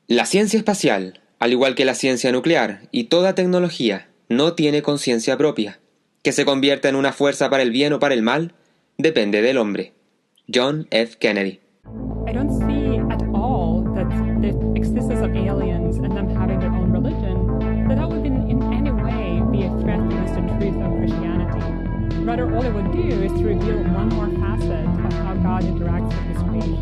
La ciencia espacial, al igual que la ciencia nuclear y toda tecnología, no tiene conciencia propia. Que se convierta en una fuerza para el bien o para el mal, depende del hombre. John F. Kennedy. I don't see at all that the existence of aliens and them having their own religion, that would in any way be a threat against the truth of Christianity. Rather, all it would do is to reveal one more facet of how God interacts with his creation.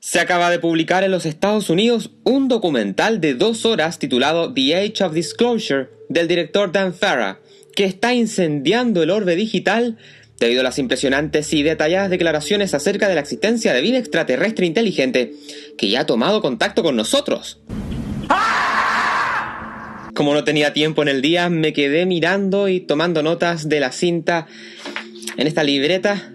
Se acaba de publicar en los Estados Unidos un documental de 2 horas titulado The Age of Disclosure del director Dan Farah, que está incendiando el orbe digital debido a las impresionantes y detalladas declaraciones acerca de la existencia de vida extraterrestre inteligente que ya ha tomado contacto con nosotros. Como no tenía tiempo en el día, me quedé mirando y tomando notas de la cinta en esta libreta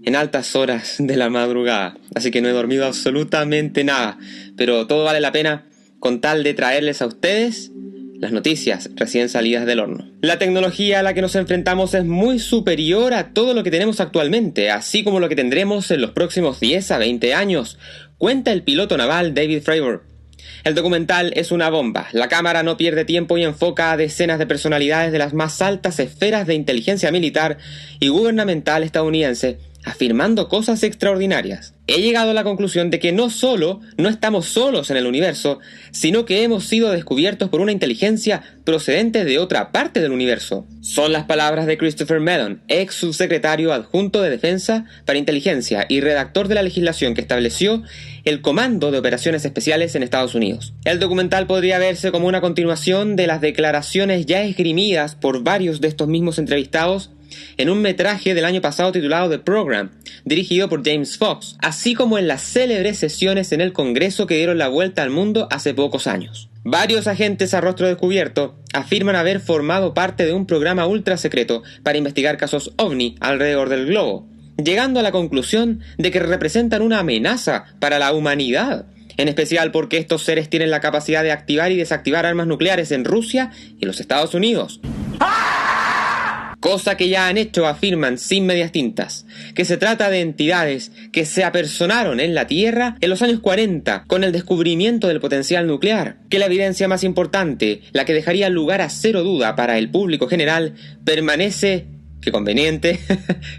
en altas horas de la madrugada, así que no he dormido absolutamente nada, pero todo vale la pena con tal de traerles a ustedes las noticias recién salidas del horno. La tecnología a la que nos enfrentamos es muy superior a todo lo que tenemos actualmente, así como lo que tendremos en los próximos 10 a 20 años, cuenta el piloto naval David Fravor. El documental es una bomba. La cámara no pierde tiempo y enfoca a decenas de personalidades de las más altas esferas de inteligencia militar y gubernamental estadounidense, afirmando cosas extraordinarias. He llegado a la conclusión de que no estamos solos en el universo, sino que hemos sido descubiertos por una inteligencia procedente de otra parte del universo. Son las palabras de Christopher Mellon, ex subsecretario adjunto de Defensa para Inteligencia y redactor de la legislación que estableció el Comando de Operaciones Especiales en Estados Unidos. El documental podría verse como una continuación de las declaraciones ya esgrimidas por varios de estos mismos entrevistados en un metraje del año pasado titulado The Program, dirigido por James Fox, así como en las célebres sesiones en el Congreso que dieron la vuelta al mundo hace pocos años. Varios agentes a rostro descubierto afirman haber formado parte de un programa ultra secreto para investigar casos OVNI alrededor del globo, llegando a la conclusión de que representan una amenaza para la humanidad, en especial porque estos seres tienen la capacidad de activar y desactivar armas nucleares en Rusia y los Estados Unidos. Cosa que ya han hecho, afirman sin medias tintas, que se trata de entidades que se apersonaron en la Tierra en los años 40 con el descubrimiento del potencial nuclear, que la evidencia más importante, la que dejaría lugar a cero duda para el público general, permanece, qué conveniente,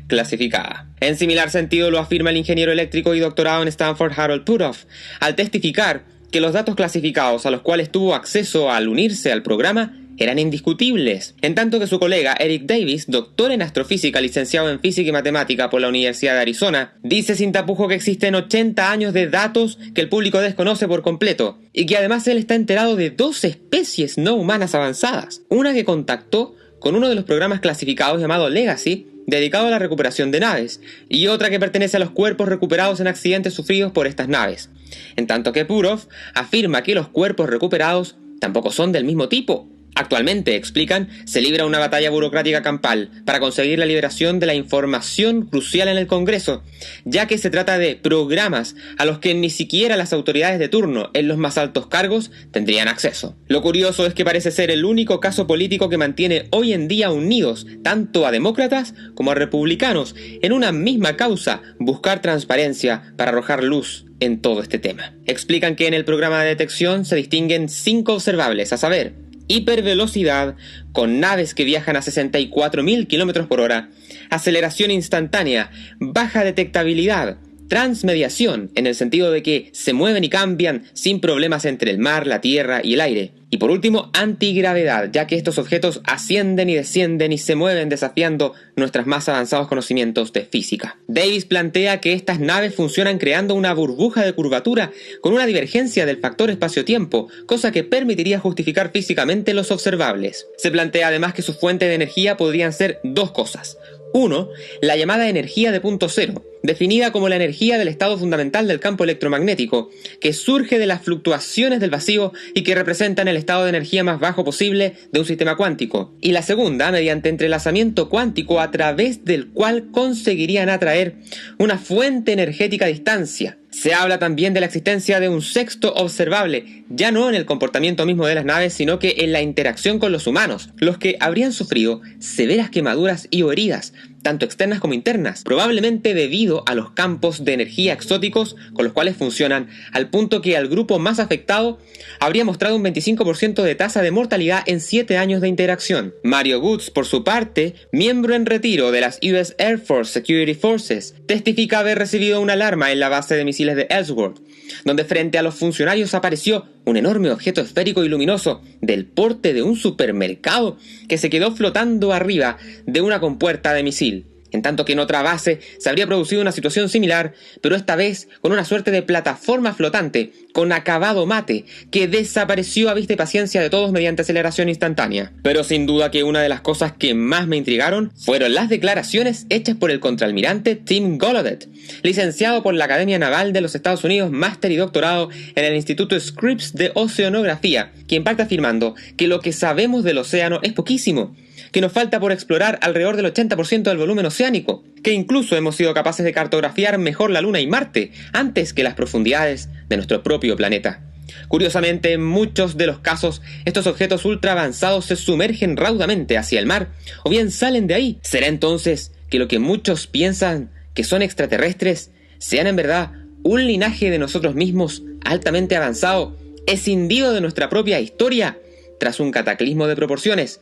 clasificada. En similar sentido lo afirma el ingeniero eléctrico y doctorado en Stanford Harold Puthoff, al testificar que los datos clasificados a los cuales tuvo acceso al unirse al programa eran indiscutibles, en tanto que su colega Eric Davis, doctor en astrofísica, licenciado en física y matemática por la Universidad de Arizona, dice sin tapujo que existen 80 años de datos que el público desconoce por completo, y que además él está enterado de 2 especies no humanas avanzadas, una que contactó con uno de los programas clasificados llamado Legacy, dedicado a la recuperación de naves, y otra que pertenece a los cuerpos recuperados en accidentes sufridos por estas naves, en tanto que Puthoff afirma que los cuerpos recuperados tampoco son del mismo tipo. Actualmente, explican, se libra una batalla burocrática campal para conseguir la liberación de la información crucial en el Congreso, ya que se trata de programas a los que ni siquiera las autoridades de turno en los más altos cargos tendrían acceso. Lo curioso es que parece ser el único caso político que mantiene hoy en día unidos tanto a demócratas como a republicanos en una misma causa: buscar transparencia para arrojar luz en todo este tema. Explican que en el programa de detección se distinguen 5 observables, a saber: hipervelocidad, con naves que viajan a 64.000 km por hora, aceleración instantánea, baja detectabilidad, transmediación, en el sentido de que se mueven y cambian sin problemas entre el mar, la tierra y el aire. Y por último, antigravedad, ya que estos objetos ascienden y descienden y se mueven desafiando nuestros más avanzados conocimientos de física. Davis plantea que estas naves funcionan creando una burbuja de curvatura con una divergencia del factor espacio-tiempo, cosa que permitiría justificar físicamente los observables. Se plantea además que su fuente de energía podrían ser 2 cosas. 1. La llamada energía de punto cero, definida como la energía del estado fundamental del campo electromagnético, que surge de las fluctuaciones del vacío y que representan el estado de energía más bajo posible de un sistema cuántico. Y la segunda, mediante entrelazamiento cuántico, a través del cual conseguirían atraer una fuente energética a distancia. Se habla también de la existencia de un sexto observable, ya no en el comportamiento mismo de las naves, sino que en la interacción con los humanos, los que habrían sufrido severas quemaduras y o heridas, tanto externas como internas, probablemente debido a los campos de energía exóticos con los cuales funcionan, al punto que al grupo más afectado habría mostrado un 25% de tasa de mortalidad en 7 años de interacción. Mario Woods, por su parte, miembro en retiro de las US Air Force Security Forces, testifica haber recibido una alarma en la base de misiles de Ellsworth, donde frente a los funcionarios apareció un enorme objeto esférico y luminoso del porte de un supermercado que se quedó flotando arriba de una compuerta de misil. En tanto que en otra base se habría producido una situación similar, pero esta vez con una suerte de plataforma flotante con acabado mate que desapareció a vista y paciencia de todos mediante aceleración instantánea. Pero sin duda que una de las cosas que más me intrigaron fueron las declaraciones hechas por el contraalmirante Tim Gallaudet, licenciado por la Academia Naval de los Estados Unidos, máster y doctorado en el Instituto Scripps de Oceanografía, quien parte afirmando que lo que sabemos del océano es poquísimo, que nos falta por explorar alrededor del 80% del volumen oceánico, que incluso hemos sido capaces de cartografiar mejor la Luna y Marte antes que las profundidades de nuestro propio planeta. Curiosamente, en muchos de los casos, estos objetos ultra avanzados se sumergen raudamente hacia el mar, o bien salen de ahí. ¿Será entonces que lo que muchos piensan que son extraterrestres sean en verdad un linaje de nosotros mismos altamente avanzado, escindido de nuestra propia historia tras un cataclismo de proporciones?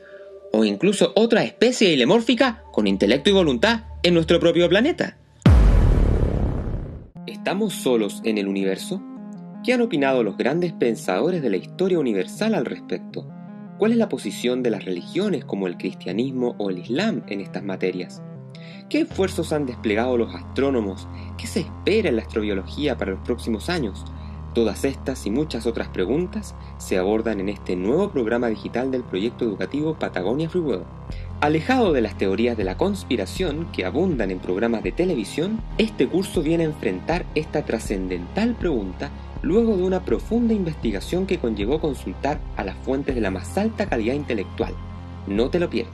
¿O incluso otra especie ilemórfica con intelecto y voluntad en nuestro propio planeta? ¿Estamos solos en el universo? ¿Qué han opinado los grandes pensadores de la historia universal al respecto? ¿Cuál es la posición de las religiones como el cristianismo o el islam en estas materias? ¿Qué esfuerzos han desplegado los astrónomos? ¿Qué se espera en la astrobiología para los próximos años? Todas estas y muchas otras preguntas se abordan en este nuevo programa digital del proyecto educativo Patagonia Free World. Alejado de las teorías de la conspiración que abundan en programas de televisión, este curso viene a enfrentar esta trascendental pregunta luego de una profunda investigación que conllevó consultar a las fuentes de la más alta calidad intelectual. No te lo pierdas.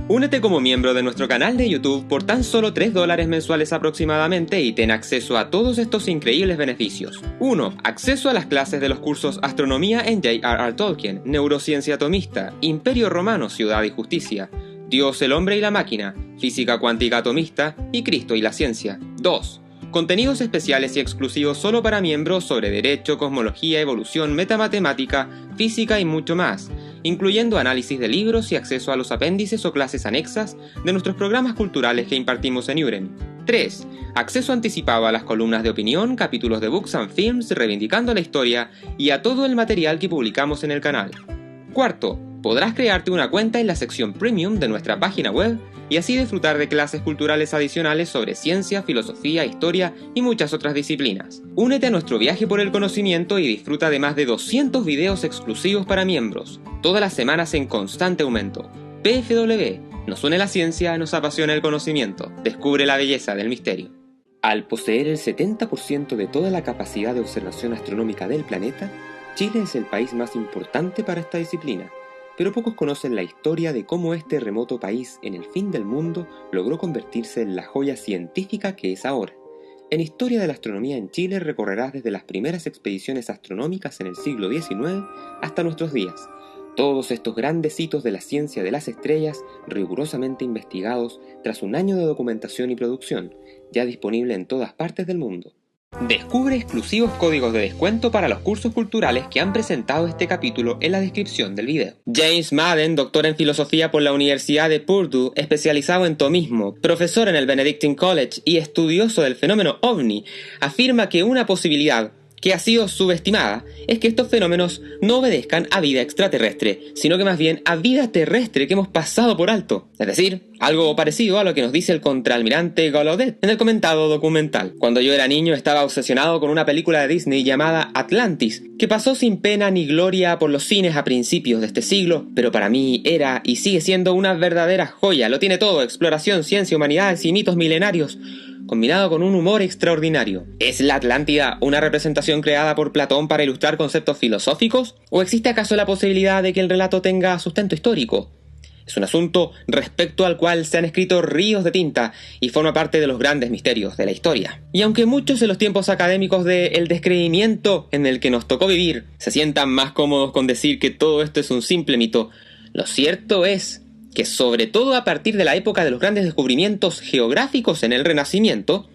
Únete como miembro de nuestro canal de YouTube por tan solo $3 mensuales aproximadamente y ten acceso a todos estos increíbles beneficios. 1. Acceso a las clases de los cursos Astronomía en J.R.R. Tolkien, Neurociencia Atomista, Imperio Romano, Ciudad y Justicia, Dios, el Hombre y la Máquina, Física Cuántica Atomista y Cristo y la Ciencia. 2. Contenidos especiales y exclusivos solo para miembros sobre Derecho, Cosmología, Evolución, Metamatemática, Física y mucho más, incluyendo análisis de libros y acceso a los apéndices o clases anexas de nuestros programas culturales que impartimos en Udemy. 3. Acceso anticipado a las columnas de opinión, capítulos de Books and Films reivindicando la historia y a todo el material que publicamos en el canal. 4. Podrás crearte una cuenta en la sección Premium de nuestra página web y así disfrutar de clases culturales adicionales sobre ciencia, filosofía, historia y muchas otras disciplinas. Únete a nuestro viaje por el conocimiento y disfruta de más de 200 videos exclusivos para miembros, todas las semanas en constante aumento. PFW, nos une la ciencia, nos apasiona el conocimiento, descubre la belleza del misterio. Al poseer el 70% de toda la capacidad de observación astronómica del planeta, Chile es el país más importante para esta disciplina. Pero pocos conocen la historia de cómo este remoto país en el fin del mundo logró convertirse en la joya científica que es ahora. En Historia de la Astronomía en Chile recorrerás desde las primeras expediciones astronómicas en el siglo XIX hasta nuestros días. Todos estos grandes hitos de la ciencia de las estrellas rigurosamente investigados tras un año de documentación y producción, ya disponible en todas partes del mundo. Descubre exclusivos códigos de descuento para los cursos culturales que han presentado este capítulo en la descripción del video. James Madden, doctor en filosofía por la Universidad de Purdue, especializado en tomismo, profesor en el Benedictine College y estudioso del fenómeno OVNI, afirma que una posibilidad que ha sido subestimada es que estos fenómenos no obedezcan a vida extraterrestre, sino que más bien a vida terrestre que hemos pasado por alto. Es decir, algo parecido a lo que nos dice el contraalmirante Gallaudet en el comentado documental. Cuando yo era niño estaba obsesionado con una película de Disney llamada Atlantis, que pasó sin pena ni gloria por los cines a principios de este siglo, pero para mí era y sigue siendo una verdadera joya. Lo tiene todo: exploración, ciencia, humanidades y mitos milenarios, combinado con un humor extraordinario. ¿Es la Atlántida una representación creada por Platón para ilustrar conceptos filosóficos? ¿O existe acaso la posibilidad de que el relato tenga sustento histórico? Es un asunto respecto al cual se han escrito ríos de tinta y forma parte de los grandes misterios de la historia. Y aunque muchos de los tiempos académicos del descreimiento en el que nos tocó vivir se sientan más cómodos con decir que todo esto es un simple mito, lo cierto es que sobre todo a partir de la época de los grandes descubrimientos geográficos en el Renacimiento,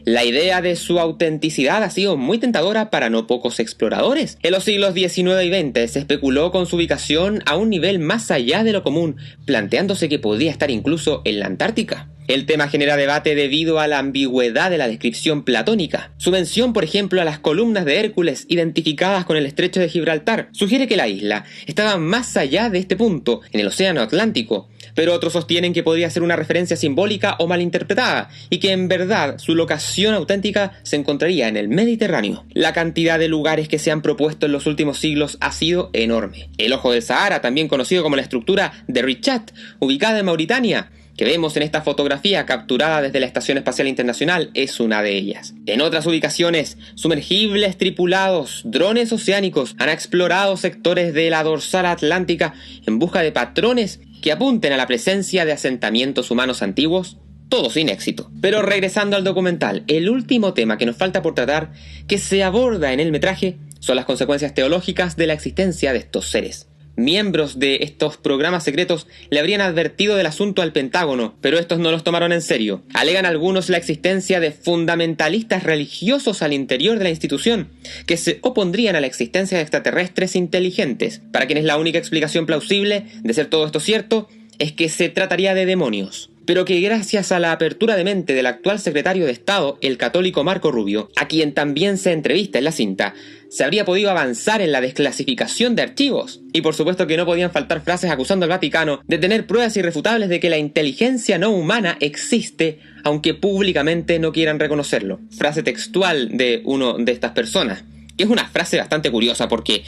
la idea de su autenticidad ha sido muy tentadora para no pocos exploradores. En los siglos XIX y XX se especuló con su ubicación a un nivel más allá de lo común, planteándose que podría estar incluso en la Antártica. El tema genera debate debido a la ambigüedad de la descripción platónica. Su mención, por ejemplo, a las columnas de Hércules identificadas con el estrecho de Gibraltar sugiere que la isla estaba más allá de este punto, en el océano Atlántico, pero otros sostienen que podría ser una referencia simbólica o malinterpretada, y que en verdad su locación auténtica se encontraría en el Mediterráneo. La cantidad de lugares que se han propuesto en los últimos siglos ha sido enorme. El Ojo del Sahara, también conocido como la estructura de Richat, ubicada en Mauritania, que vemos en esta fotografía capturada desde la Estación Espacial Internacional, es una de ellas. En otras ubicaciones, sumergibles tripulados, drones oceánicos han explorado sectores de la dorsal atlántica en busca de patrones que apunten a la presencia de asentamientos humanos antiguos, todo sin éxito. Pero regresando al documental, el último tema que nos falta por tratar, que se aborda en el metraje, son las consecuencias teológicas de la existencia de estos seres. Miembros de estos programas secretos le habrían advertido del asunto al Pentágono, pero estos no los tomaron en serio. Alegan algunos la existencia de fundamentalistas religiosos al interior de la institución, que se opondrían a la existencia de extraterrestres inteligentes. Para quienes la única explicación plausible de ser todo esto cierto es que se trataría de demonios, pero que gracias a la apertura de mente del actual secretario de Estado, el católico Marco Rubio, a quien también se entrevista en la cinta, se habría podido avanzar en la desclasificación de archivos. Y por supuesto que no podían faltar frases acusando al Vaticano de tener pruebas irrefutables de que la inteligencia no humana existe, aunque públicamente no quieran reconocerlo. Frase textual de uno de estas personas, que es una frase bastante curiosa porque,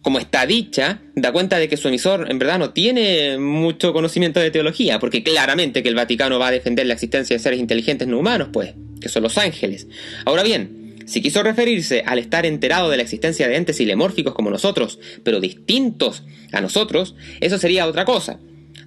como está dicha, da cuenta de que su emisor en verdad no tiene mucho conocimiento de teología, porque claramente que el Vaticano va a defender la existencia de seres inteligentes no humanos, pues, que son los ángeles. Ahora bien, si quiso referirse al estar enterado de la existencia de entes silemórficos como nosotros, pero distintos a nosotros, eso sería otra cosa.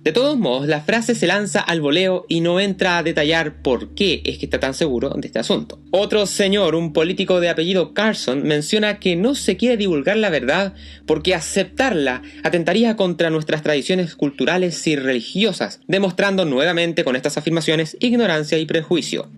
De todos modos, la frase se lanza al voleo y no entra a detallar por qué es que está tan seguro de este asunto. Otro señor, un político de apellido Carson, menciona que no se quiere divulgar la verdad porque aceptarla atentaría contra nuestras tradiciones culturales y religiosas, demostrando nuevamente con estas afirmaciones ignorancia y prejuicio.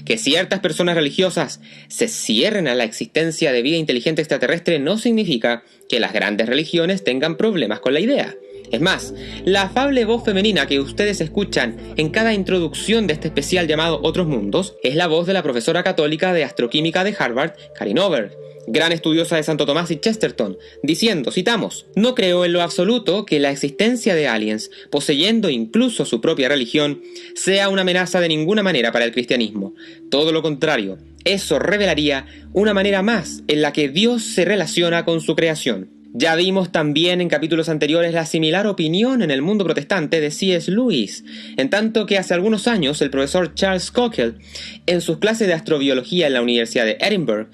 Que ciertas personas religiosas se cierren a la existencia de vida inteligente extraterrestre no significa que las grandes religiones tengan problemas con la idea. Es más, la afable voz femenina que ustedes escuchan en cada introducción de este especial llamado Otros Mundos es la voz de la profesora católica de astroquímica de Harvard, Karin Oberg, gran estudiosa de Santo Tomás y Chesterton, diciendo, citamos: "No creo en lo absoluto que la existencia de aliens, poseyendo incluso su propia religión, sea una amenaza de ninguna manera para el cristianismo. Todo lo contrario, eso revelaría una manera más en la que Dios se relaciona con su creación". Ya vimos también en capítulos anteriores la similar opinión en el mundo protestante de C.S. Lewis, en tanto que hace algunos años el profesor Charles Cockell, en sus clases de astrobiología en la Universidad de Edinburgh,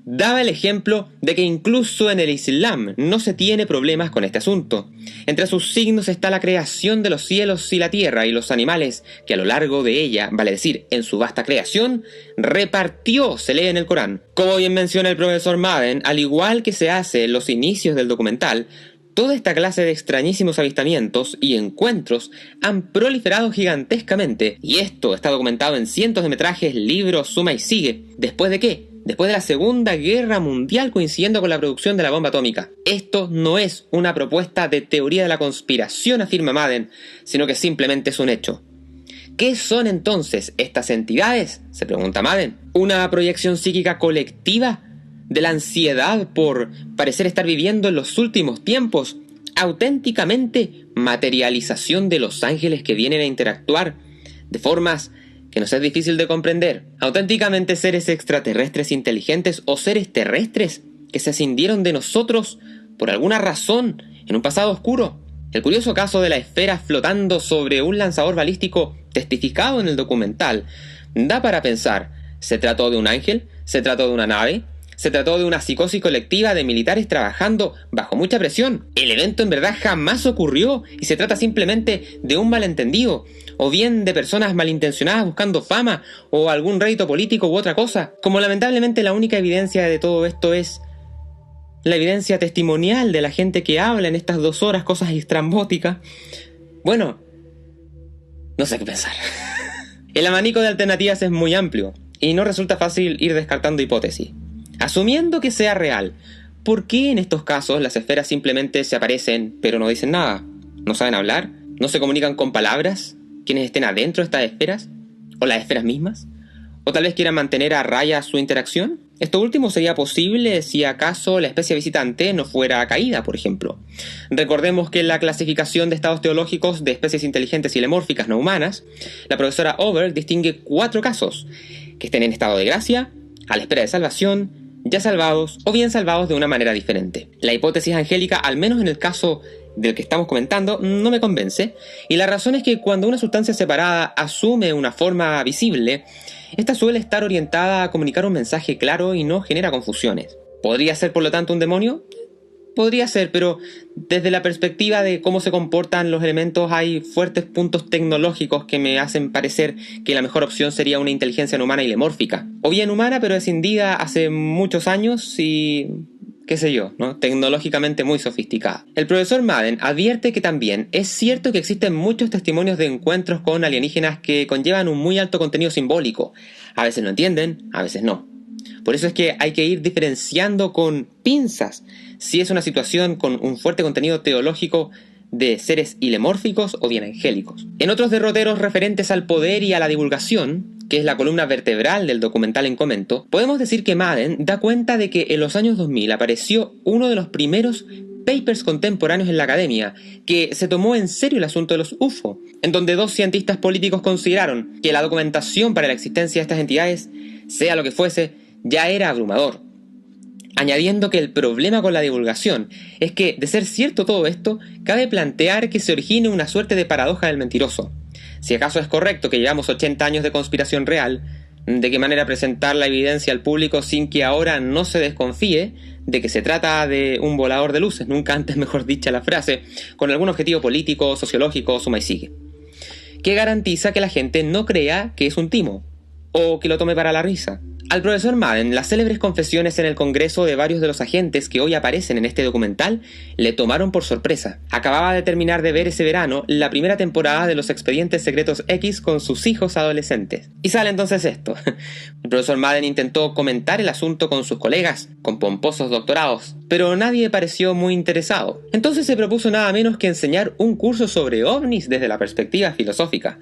daba el ejemplo de que incluso en el Islam no se tiene problemas con este asunto. Entre sus signos está la creación de los cielos y la tierra y los animales que a lo largo de ella, vale decir, en su vasta creación, repartió, se lee en el Corán. Como bien menciona el profesor Madden, al igual que se hace en los inicios del documental, toda esta clase de extrañísimos avistamientos y encuentros han proliferado gigantescamente, y esto está documentado en cientos de metrajes, libros, suma y sigue. ¿Después de qué? Después de la Segunda Guerra Mundial, coincidiendo con la producción de la bomba atómica. Esto no es una propuesta de teoría de la conspiración, afirma Madden, sino que simplemente es un hecho. ¿Qué son entonces estas entidades?, se pregunta Madden. ¿Una proyección psíquica colectiva de la ansiedad por parecer estar viviendo en los últimos tiempos? ¿Auténticamente materialización de los ángeles que vienen a interactuar de formas que nos es difícil de comprender? ¿Auténticamente seres extraterrestres inteligentes o seres terrestres que se escindieron de nosotros por alguna razón en un pasado oscuro? El curioso caso de la esfera flotando sobre un lanzador balístico testificado en el documental da para pensar: ¿se trató de un ángel? ¿Se trató de una nave? ¿Se trató de una psicosis colectiva de militares trabajando bajo mucha presión? ¿El evento en verdad jamás ocurrió y se trata simplemente de un malentendido? ¿O bien de personas malintencionadas buscando fama o algún rédito político u otra cosa? Como lamentablemente la única evidencia de todo esto es la evidencia testimonial de la gente que habla en estas 2 horas cosas estrambóticas, bueno, No sé qué pensar. El abanico de alternativas es muy amplio y no resulta fácil ir descartando hipótesis. Asumiendo que sea real, ¿por qué en estos casos las esferas simplemente se aparecen pero no dicen nada? ¿No saben hablar? ¿No se comunican con palabras quienes estén adentro de estas esferas? ¿O las esferas mismas? ¿O tal vez quieran mantener a raya su interacción? Esto último sería posible si acaso la especie visitante no fuera caída, por ejemplo. Recordemos que en la clasificación de estados teológicos de especies inteligentes y lemórficas no humanas, la profesora Ober distingue 4 casos: que estén en estado de gracia, a la espera de salvación, ya salvados o bien salvados de una manera diferente. La hipótesis angélica, al menos en el caso del que estamos comentando, no me convence, y la razón es que cuando una sustancia separada asume una forma visible, esta suele estar orientada a comunicar un mensaje claro y no genera confusiones. ¿Podría ser por lo tanto un demonio? Podría ser, pero desde la perspectiva de cómo se comportan los elementos hay fuertes puntos tecnológicos que me hacen parecer que la mejor opción sería una inteligencia no humana y lemórfica. O bien humana pero escindida hace muchos años y qué sé yo, ¿no? Tecnológicamente muy sofisticada. El profesor Madden advierte que también es cierto que existen muchos testimonios de encuentros con alienígenas que conllevan un muy alto contenido simbólico. A veces lo entienden, a veces no. Por eso es que hay que ir diferenciando con pinzas si es una situación con un fuerte contenido teológico de seres ilemórficos o bien angélicos. En otros derroteros referentes al poder y a la divulgación, que es la columna vertebral del documental en comento, podemos decir que Madden da cuenta de que en los años 2000 apareció uno de los primeros papers contemporáneos en la academia que se tomó en serio el asunto de los UFO, en donde 2 cientistas políticos consideraron que la documentación para la existencia de estas entidades, sea lo que fuese, ya era abrumador, añadiendo que el problema con la divulgación es que, de ser cierto todo esto, cabe plantear que se origine una suerte de paradoja del mentiroso. Si acaso es correcto que llevamos 80 años de conspiración real, ¿de qué manera presentar la evidencia al público sin que ahora no se desconfíe de que se trata de un volador de luces, nunca antes mejor dicha la frase, con algún objetivo político, sociológico, suma y sigue? ¿Qué garantiza que la gente no crea que es un timo? ¿O que lo tome para la risa? Al profesor Madden, las célebres confesiones en el Congreso de varios de los agentes que hoy aparecen en este documental le tomaron por sorpresa. Acababa de terminar de ver ese verano la primera temporada de Los Expedientes Secretos X con sus hijos adolescentes. Y sale entonces esto. El profesor Madden intentó comentar el asunto con sus colegas, con pomposos doctorados, pero nadie pareció muy interesado. Entonces se propuso nada menos que enseñar un curso sobre ovnis desde la perspectiva filosófica.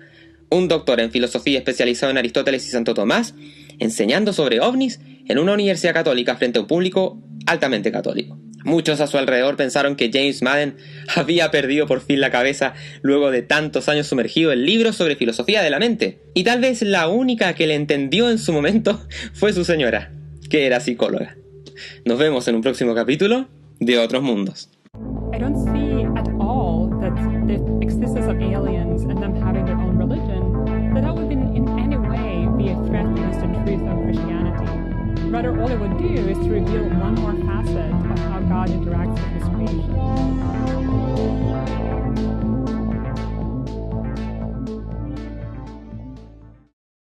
Un doctor en filosofía especializado en Aristóteles y Santo Tomás, enseñando sobre ovnis en una universidad católica frente a un público altamente católico. Muchos a su alrededor pensaron que James Madden había perdido por fin la cabeza luego de tantos años sumergido en libros sobre filosofía de la mente. Y tal vez la única que le entendió en su momento fue su señora, que era psicóloga. Nos vemos en un próximo capítulo de Otros Mundos. I don't see at all that the existence of aliens and them having their own religion, that would in any way be a threat to the truth of Christianity. Rather, all it would do is to reveal one more facet of how God interacts with